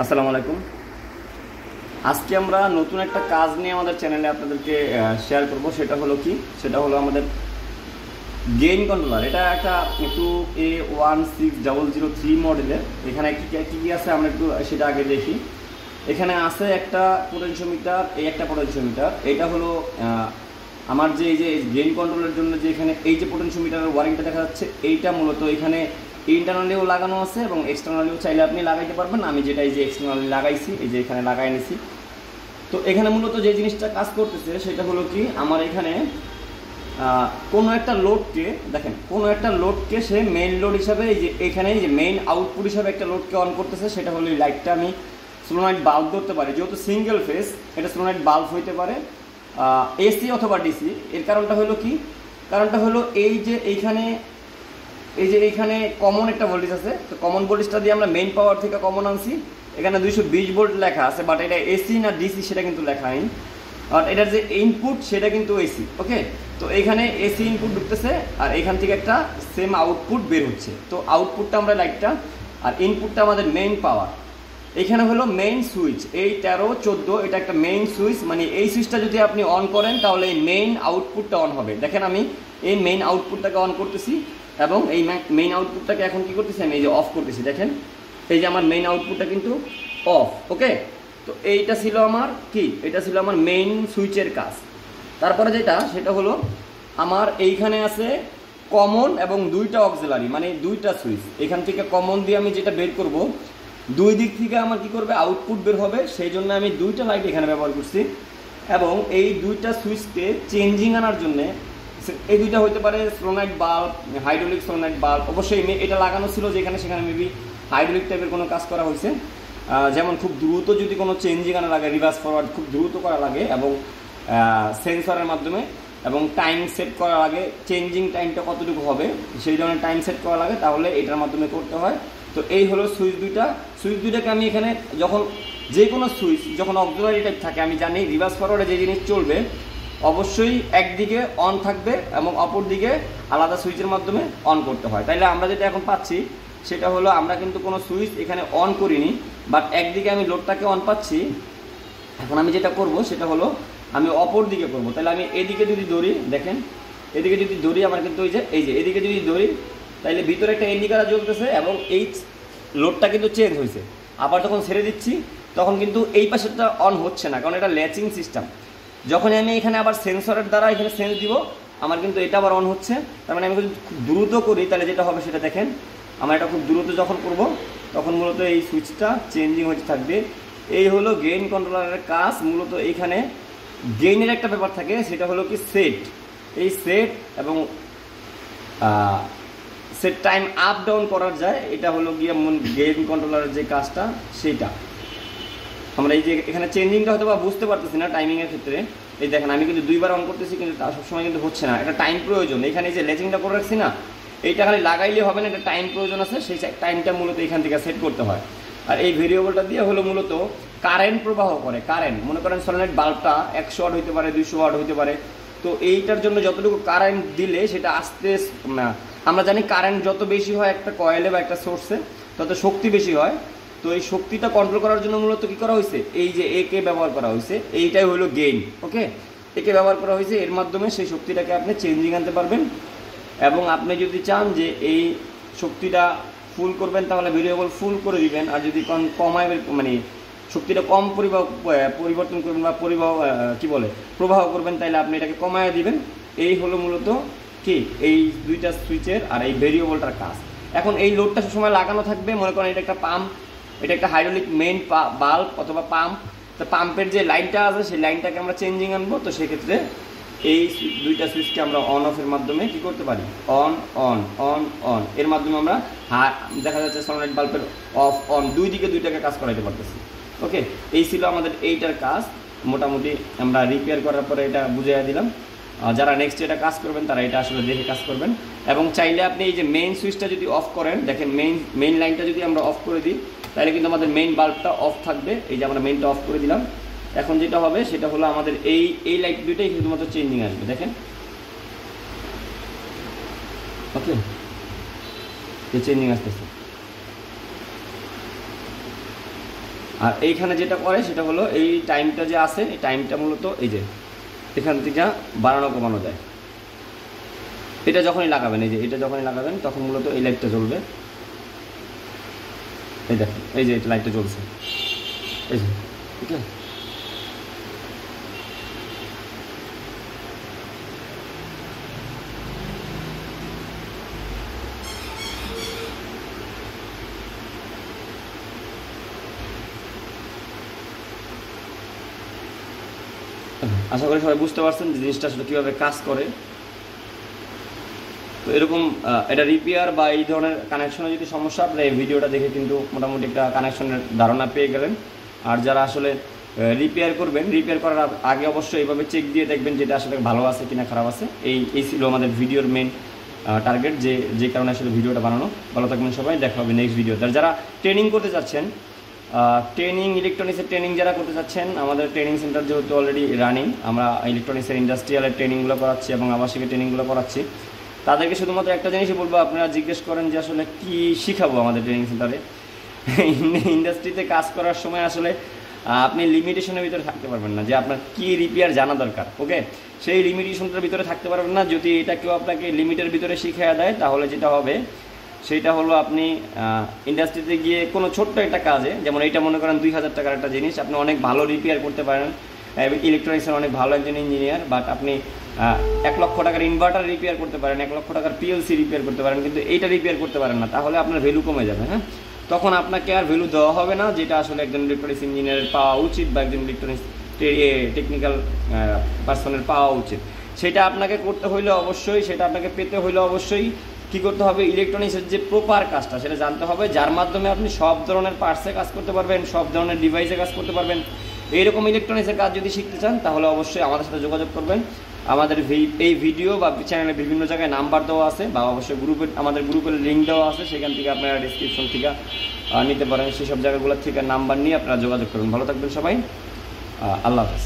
আসসালামু আলাইকুম। আজকে আমরা নতুন একটা কাজ নিয়ে আমাদের চ্যানেলে আপনাদেরকে শেয়ার করব। সেটা হলো আমাদের গেইন কন্ট্রোলার। এটা একটা একটু A16003 মডেলের। এখানে কি কি আছে আমরা একটু সেটা আগে দেখি। এখানে আছে একটা পোটেনশিওমিটার, এই একটা পোটেনশিওমিটার। এটা হলো আমার যে এই যে গেইন কন্ট্রোলের জন্য যে এখানে এই যে পোটেনশিওমিটারের ওয়ারিংটা দেখা যাচ্ছে, এইটা মূলত এখানে ইন্টারনালিও লাগানো আছে এবং এক্সটার্নালিও চাইলে আপনি লাগাইতে পারবেন। আমি যেটা এই যে এক্সটার্নালি লাগাইছি, এই যে এখানে লাগাই নিছি। তো এখানে মূলত যে জিনিসটা কাজ করতেছে সেটা হলো কি, আমার এখানে কোনো একটা লোডকে দেখেন, কোনো একটা লোডকে সে মেইন লোড হিসাবে এই যে এখানে এই যে মেইন আউটপুট হিসাবে একটা লোডকে অন করতেছে। সেটা হলো এই লাইটটা আমি সোলোনাইট বাল্ব ধরতে পারি, যেহেতু সিঙ্গেল ফেস এটা সোলোনাইট বাল্ব হইতে পারে, এসি অথবা ডিসি। এর কারণটা হলো কি, কারণটা হলো এই যে এইখানে কমন একটা ভোল্টেজ আছে। তো কমন ভোল্টেজটা দিয়ে আমরা মেইন পাওয়ার থেকে কমন আনছি। এখানে 220 ভোল্ট লেখা আছে, বাট এটা এসি না ডিসি সেটা কিন্তু লেখা নেই। আর এটার যে ইনপুট সেটা কিন্তু এসি। ওকে, তো এখানে এসি ইনপুট ঢুকতেছে আর এখান থেকে একটা সেম আউটপুট বের হচ্ছে। তো আউটপুটটা আমরা লাইটটা, আর ইনপুটটা আমাদের মেইন পাওয়ার। এখানে হলো মেইন সুইচ, এই 13-14 এটা একটা মেইন সুইচ। মানে এই সুইচটা যদি আপনি অন করেন তাহলে এই মেইন আউটপুটটা অন হবে। দেখেন আমি এই মেইন আউটপুটটাকে অন করতেছি এবং এই মেইন আউটপুটটাকে এখন কি করতেছি, আমি এই যে অফ করতেছি। দেখেন এই যে আমার মেইন আউটপুটটা কিন্তু অফ। ওকে, তো এইটা ছিল আমার কি, এটা ছিল আমার মেইন সুইচের কাজ। তারপরে সেটা হলো আমার এইখানে আছে কমন এবং দুইটা অক্সিলারি, মানে দুইটা সুইচ। এখান থেকে কমন দিয়ে আমি যেটা বের করব, দুই দিক থেকে আমার কি করবে, আউটপুট বের হবে। সেই জন্য আমি দুইটা লাইট এখানে ব্যবহার করছি এবং এই দুইটা সুইচকে চেঞ্জিং আনার জন্য এই দুইটা হতে পারে সোলোনাইট বাল্ব, হাইড্রোলিক সোলোনাইট বাল্ব। অবশ্যই এটা লাগানো ছিল যেখানে সেখানে মেবি হাইড্রোলিক টাইপের কোনো কাজ করা হয়েছে। যেমন খুব দ্রুত যদি কোনো চেঞ্জিং আনা লাগে, রিভার্স ফরওয়ার্ড খুব দ্রুত করা লাগে এবং সেন্সরের মাধ্যমে, এবং টাইম সেট করা লাগে, চেঞ্জিং টাইমটা কতটুকু হবে সেই ধরনের টাইম সেট করা লাগে, তাহলে এটার মাধ্যমে করতে হয়। তো এই হলো সুইচ দুইটাকে আমি এখানে যখন যে কোনো সুইচ যখন অক্সিলারি টাইপ থাকে, আমি জানি রিভার্স ফরওয়ার্ডে যে জিনিস চলবে অবশ্যই একদিকে অন থাকবে এবং অপর দিকে আলাদা সুইচের মাধ্যমে অন করতে হয়। তাইলে আমরা যেটা এখন পাচ্ছি সেটা হলো আমরা কিন্তু কোনো সুইচ এখানে অন করিনি, বাট একদিকে আমি লোডটাকে অন পাচ্ছি। এখন আমি যেটা করব সেটা হলো আমি অপর দিকে করব। তাহলে আমি এদিকে যদি ধরি, দেখেন এদিকে যদি ধরি, আমার কিন্তু এই যে এদিকে যদি ধরি, তাইলে ভিতরে একটা ইন্ডিকেটর জ্বলতেছে এবং এই লোডটা কিন্তু চেঞ্জ হয়েছে। আবার যখন ছেড়ে দিচ্ছি তখন কিন্তু এই পাশেরটা অন হচ্ছে না, কারণ এটা ল্যাচিং সিস্টেম। যখন আমি এখানে আবার সেন্সরের দ্বারা এখানে সেন্স দিব, আমার কিন্তু এটা আবার অন হচ্ছে। তার মানে আমি যদি খুব দ্রুত করি তাহলে যেটা হবে সেটা দেখেন, আমরা এটা খুব দ্রুত যখন করব তখন মূলত এই সুইচটা চেঞ্জিং হতে থাকবে। এই হলো গেইন কন্ট্রোলারের কাজ। মূলত এইখানে গেইনের একটা ব্যাপার থাকে, সেটা হলো কি সেট, এই সেট এবং সেট টাইম আপ ডাউন করার যায়। এটা হলো গিয়ে গেইন কন্ট্রোলারের যে কাজটা সেইটা। আমরা এই যে এখানে চেঞ্জিংটা হয়তো বা বুঝতে পারতেছি না টাইমিংয়ের ক্ষেত্রে। এই দেখেন আমি কিন্তু দুইবার অন করতেছি, কিন্তু তা সবসময় কিন্তু হচ্ছে না। এটা টাইম প্রয়োজন। এখানে যে লেচিংটা করে রাখছি না, এইটা খালি লাগাইলে হবে না, এটা টাইম প্রয়োজন আছে। সেই টাইমটা মূলত এখান থেকে সেট করতে হয়। আর এই ভেরিয়েবলটা দিয়ে হলো মূলত কারেন্ট প্রবাহ করে। কারেন্ট মনে করেন সলিড বাল্বটা 100 ওয়াট হইতে পারে, 200 ওয়াট হইতে পারে। তো এইটার জন্য যতটুকু কারেন্ট দিলে সেটা আস্তে, আমরা জানি কারেন্ট যত বেশি হয় একটা কয়েলে বা একটা সোর্সে তত শক্তি বেশি হয়। তো এই শক্তিটা কন্ট্রোল করার জন্য মূলত কি করা হয়েছে, এই যে একে ব্যবহার করা হয়েছে। এইটাই হলো গেইন। ওকে, একে ব্যবহার করা হয়েছে, এর মাধ্যমে সেই শক্তিটাকে আপনি চেঞ্জিং আনতে পারবেন। এবং আপনি যদি চান যে এই শক্তিটা ফুল করবেন তাহলে ভেরিয়েবল ফুল করে দিবেন, আর যদি কমায় মানে শক্তিটা কম পরিবর্তন করবেন বা প্রবাহ করবেন, তাহলে আপনি এটাকে কমায় দিবেন। এই হলো মূলত কি এই দুইটা সুইচের আর এই ভেরিয়েবলটার কাজ। এখন এই লোডটা সবসময় লাগানো থাকবে। মনে করেন এটা একটা পাম্প, এটা একটা হাইড্রোলিক মেইন বাল্ব অথবা পাম্প। তো পাম্পের যে লাইনটা আছে সেই লাইনটাকে আমরা চেঞ্জিং আনবো। তো সেক্ষেত্রে এই দুইটা সুইচকে আমরা অন অফের মাধ্যমে কি করতে পারি, অন অন অন অন এর মাধ্যমে আমরা দেখা যাচ্ছে সলিড বাল্বের অফ অন দুই দিকে দুইটাকে কাজ করাইতে পারতেছি। ওকে, এই ছিল আমাদের এইটার কাজ। মোটামুটি আমরা রিপেয়ার করার পরে এটা বুঝিয়ে দিলাম। যারা নেক্সট এটা কাজ করবেন তারা এটা আসলে দেখে কাজ করবেন। এবং চাইলে আপনি এই যে মেইন সুইচটা যদি অফ করেন, দেখেন মেইন লাইনটা যদি আমরা অফ করে দিই তাহলে কিন্তু আমাদের মেইন বাল্বটা অফ থাকবে। এই যে আমরা মেইনটা অফ করে দিলাম। এখন যেটা হবে সেটা হলো আমাদের এই লাইট দুইটাই শুধুমাত্র চেঞ্জিং আসবে। দেখেন, ওকে, এই চেঞ্জিং আসতেছে। আর এইখানে যেটা করে সেটা হলো এই টাইমটা যে আছে, এই টাইমটা মূলত এই যে এখান থেকে বাড়ানো কমানো যায়। এটা যখনই লাগাবেন, এই যে এটা যখনই লাগাবেন তখন মূলত এই লাইটটা জ্বলবে। এই দেখেন এই যে এটা লাইটটা জ্বলছে, এই যে ঠিক আছে। আশা করি সবাই বুঝতে পারছেন যে জিনিসটা আসলে কীভাবে কাজ করে। তো এরকম এটা রিপেয়ার বা এই ধরনের কানেকশনে যদি সমস্যা, আপনারা এই ভিডিওটা দেখে কিন্তু মোটামুটি একটা কানেকশনের ধারণা পেয়ে গেলেন। আর যারা আসলে রিপেয়ার করবেন, রিপেয়ার করার আগে অবশ্যই এইভাবে চেক দিয়ে দেখবেন যেটা আসলে ভালো আছে কিনা খারাপ আছে। এই ছিল আমাদের ভিডিওর মেন টার্গেট, যে কারণে আসলে ভিডিওটা বানানো। ভালো থাকবেন সবাই, দেখা হবে নেক্সট ভিডিও। যারা ট্রেনিং করতে চাচ্ছেন, ট্রেনিং ইলেকট্রনিক্সের ট্রেনিং যারা করতে চাচ্ছেন, আমাদের ট্রেনিং সেন্টার যেহেতু অলরেডি রানিং, আমরা ইলেকট্রনিক্সের ইন্ডাস্ট্রিয়ালের ট্রেনিংগুলো করাচ্ছি এবং আবাসিকের ট্রেনিংগুলো করাচ্ছি। তাদেরকে শুধুমাত্র একটা জিনিসই বলবো, আপনারা জিজ্ঞেস করেন যে আসলে কি শিখাবো আমাদের ট্রেনিং সেন্টারে। ইন্ডাস্ট্রিতে কাজ করার সময় আসলে আপনি লিমিটেশনের ভিতরে থাকতে পারবেন না যে আপনার কি রিপেয়ার জানা দরকার, ওকে। সেই লিমিটেশনটার ভিতরে থাকতে পারবেন না। যদি এটা কেউ আপনাকে লিমিটের ভিতরে শিখিয়ে দেয়, তাহলে যেটা হবে সেটা হলো আপনি ইন্ডাস্ট্রিতে গিয়ে কোনো ছোট্ট একটা কাজে, যেমন এইটা মনে করেন 2000 টাকার একটা জিনিস, আপনি অনেক ভালো রিপেয়ার করতে পারেন, ইলেকট্রনিক্সের অনেক ভালো একজন ইঞ্জিনিয়ার, বাট আপনি 1 লক্ষ টাকার ইনভার্টার রিপেয়ার করতে পারেন, 1 লক্ষ টাকার পিএলসি রিপেয়ার করতে পারেন, কিন্তু এইটা রিপেয়ার করতে পারেন না, তাহলে আপনার ভ্যালু কমে যাবে। হ্যাঁ, তখন আপনাকে আর ভ্যালু দেওয়া হবে না, যেটা আসলে একজন ইলেকট্রনিক্স ইঞ্জিনিয়ারের পাওয়া উচিত বা একজন ইলেকট্রনিক্স টেকনিক্যাল পার্সনের পাওয়া উচিত। সেটা আপনাকে করতে হইলে অবশ্যই, সেটা আপনাকে পেতে হইলে অবশ্যই কী করতে হবে, ইলেকট্রনিক্সের যে প্রপার কাজটা সেটা জানতে হবে, যার মাধ্যমে আপনি সব ধরনের পার্টসে কাজ করতে পারবেন, সব ধরনের ডিভাইসে কাজ করতে পারবেন। এইরকম ইলেকট্রনিক্সের কাজ যদি শিখতে চান, তাহলে অবশ্যই আমাদের সাথে যোগাযোগ করবেন। আমাদের এই ভিডিও বা চ্যানেলে বিভিন্ন জায়গায় নাম্বার দেওয়া আছে, বা অবশ্যই আমাদের গ্রুপের লিঙ্ক দেওয়া আছে, সেখান থেকে আপনারা ডিসক্রিপশন থেকে নিতে পারেন। সেসব জায়গাগুলোর থেকে নাম্বার নিয়ে আপনারা যোগাযোগ করবেন। ভালো থাকবেন সবাই, আল্লাহ হাফেজ।